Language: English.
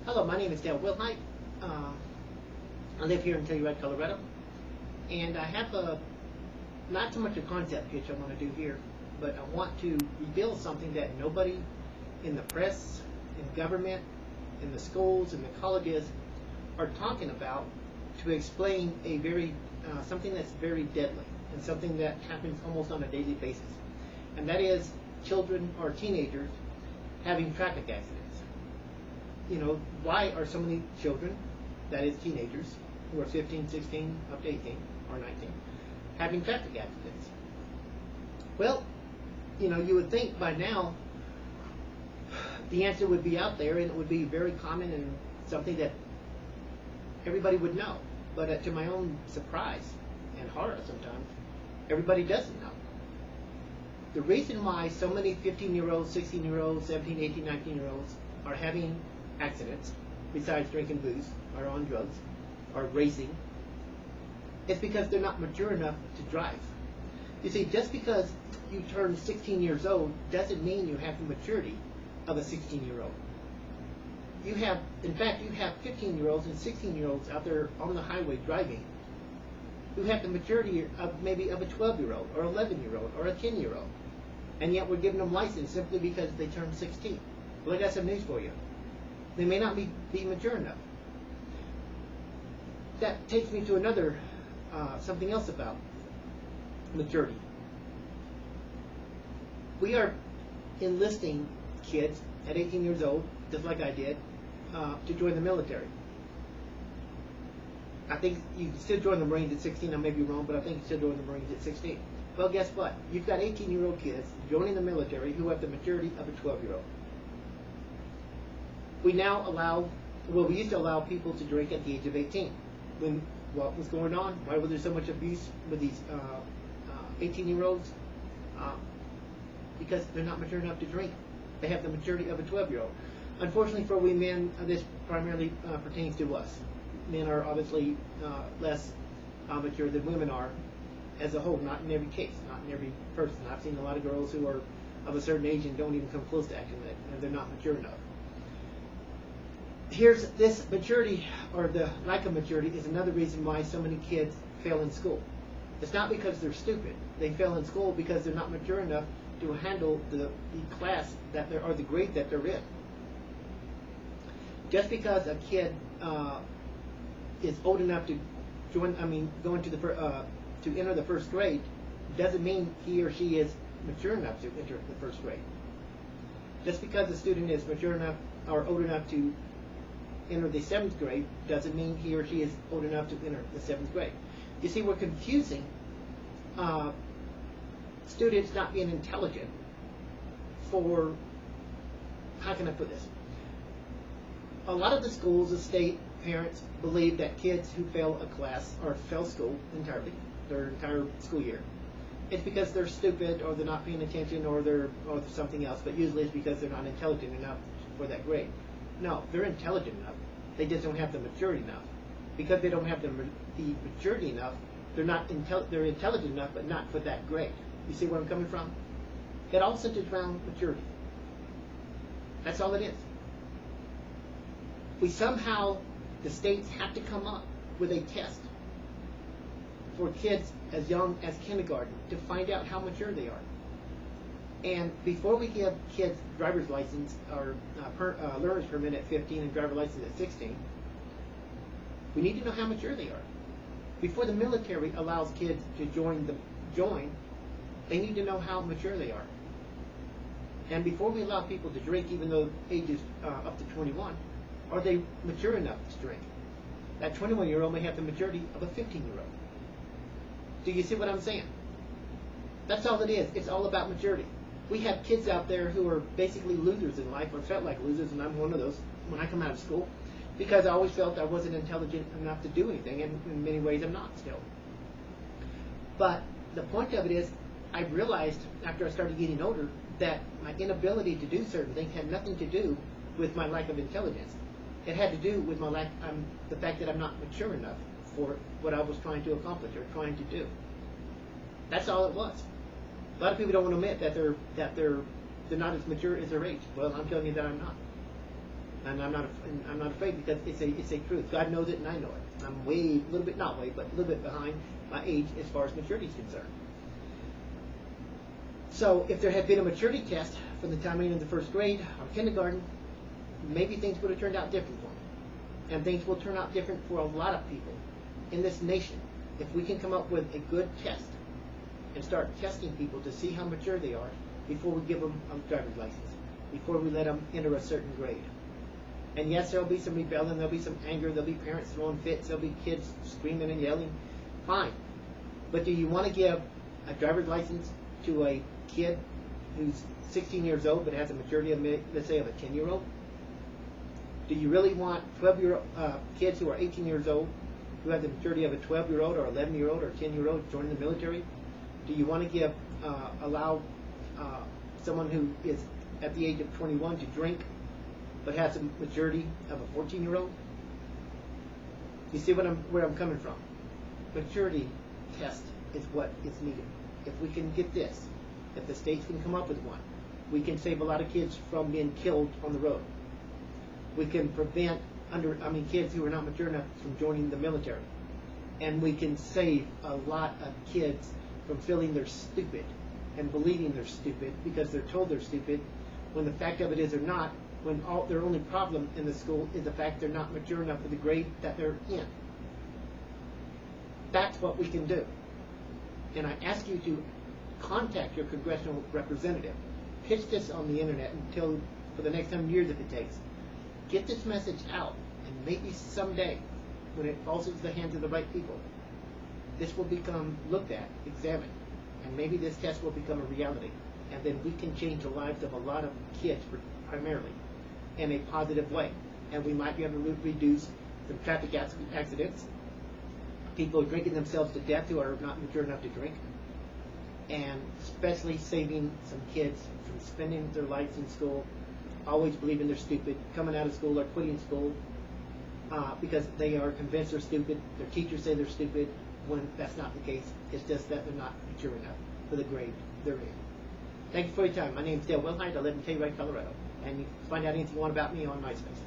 Hello, my name is Dale Wilhite. I live here in Telluride, Colorado, and I have not so much a concept pitch I want to do here, but I want to reveal something that nobody in the press, in government, in the schools, in the colleges are talking about to explain something that's very deadly and something that happens almost on a daily basis, and that is children or teenagers having traffic accidents. You know, why are so many children, that is teenagers, who are 15, 16, up to 18 or 19, having traffic accidents? Well, you know, you would think by now the answer would be out there and it would be very common and something that everybody would know. But to my own surprise and horror sometimes, everybody doesn't know. The reason why so many 15-year-olds, 16-year-olds, 17, 18, 19-year-olds are having accidents, besides drinking booze, or on drugs, or racing, is because they're not mature enough to drive. You see, just because you turn 16 years old doesn't mean you have the maturity of a 16-year-old. In fact, you have 15-year-olds and 16-year-olds out there on the highway driving who have the maturity of maybe of a 12-year-old, or 11-year-old, or a 10-year-old. And yet we're giving them license simply because they turned 16. Well, I got some news for you. They may not be mature enough. That takes me to another, something else about maturity. We are enlisting kids at 18 years old, just like I did, to join the military. I think you can still join the Marines at 16, I may be wrong, but I think you still join the Marines at 16. Well, guess what? You've got 18-year-old kids joining the military who have the maturity of a 12-year-old. We used to allow people to drink at the age of 18. What was going on? Why was there so much abuse with these 18-year-olds? Because they're not mature enough to drink. They have the maturity of a 12-year-old. Unfortunately for we men, this primarily pertains to us. Men are obviously less mature than women are as a whole, not in every case, not in every person. I've seen a lot of girls who are of a certain age and don't even come close to acting that, and they're not mature enough. Here's this maturity, or the lack of maturity, is another reason why so many kids fail in school. It's not because they're stupid. They fail in school because they're not mature enough to handle the class or the grade that they're in. Just because a kid is old enough to to enter the first grade doesn't mean he or she is mature enough to enter the first grade. Just because a student is mature enough or old enough to enter the 7th grade doesn't mean he or she is old enough to enter the 7th grade. You see, we're confusing students not being intelligent for, how can I put this? A lot of the schools, the state, parents believe that kids who fail a class or fail school entirely, their entire school year, it's because they're stupid or they're not paying attention or something else, but usually it's because they're not intelligent enough for that grade. No, they're intelligent enough. They just don't have the maturity enough. Because they don't have the maturity enough, they're intelligent enough, but not for that grade. You see where I'm coming from? It all centers around maturity. That's all it is. The states have to come up with a test for kids as young as kindergarten to find out how mature they are. And before we give kids driver's license or learner's permit at 15 and driver's license at 16, we need to know how mature they are. Before the military allows kids to join, they need to know how mature they are. And before we allow people to drink, even though age is up to 21, are they mature enough to drink? That 21-year-old may have the maturity of a 15-year-old. Do you see what I'm saying? That's all it is. It's all about maturity. We have kids out there who are basically losers in life, or felt like losers, and I'm one of those when I come out of school, because I always felt I wasn't intelligent enough to do anything, and in many ways I'm not still. But the point of it is, I realized after I started getting older that my inability to do certain things had nothing to do with my lack of intelligence. It had to do with the fact that I'm not mature enough for what I was trying to accomplish or trying to do. That's all it was. A lot of people don't want to admit that they're not as mature as their age. Well, I'm telling you that I'm not. And I'm not afraid because it's a truth. God knows it and I know it. I'm a little bit behind my age as far as maturity is concerned. So if there had been a maturity test from the time I entered the first grade or kindergarten, maybe things would have turned out different for me. And things will turn out different for a lot of people in this nation. If we can come up with a good test and start testing people to see how mature they are before we give them a driver's license, before we let them enter a certain grade. And yes, there'll be some rebellion, there'll be some anger, there'll be parents throwing fits, there'll be kids screaming and yelling. Fine. But do you want to give a driver's license to a kid who's 16 years old but has a maturity of, let's say, of a 10-year-old? Do you really want 12-year-old kids who are 18 years old who have the maturity of a 12-year-old or 11-year-old or 10-year-old joining the military? Do you want to allow someone who is at the age of 21 to drink but has a maturity of a 14-year-old? You see where I'm coming from? Maturity test is what is needed. If we can get this, if the states can come up with one, we can save a lot of kids from being killed on the road. We can prevent kids who are not mature enough from joining the military. And we can save a lot of kids from feeling they're stupid and believing they're stupid because they're told they're stupid, when the fact of it is they're not, when their only problem in the school is the fact they're not mature enough for the grade that they're in. That's what we can do. And I ask you to contact your congressional representative. Pitch this on the internet until for the next 100 years if it takes. Get this message out, and maybe someday, when it falls into the hands of the right people, this will become looked at, examined, and maybe this test will become a reality. And then we can change the lives of a lot of kids, primarily, in a positive way. And we might be able to reduce some traffic accidents, people drinking themselves to death who are not mature enough to drink, and especially saving some kids from spending their lives in school, always believing they're stupid, coming out of school or quitting school because they are convinced they're stupid. Their teachers say they're stupid when that's not the case. It's just that they're not mature enough for the grade they're in. Thank you for your time. My name is Dale Wilhite. I live in Telluride, Colorado. And you can find out anything you want about me on MySpace.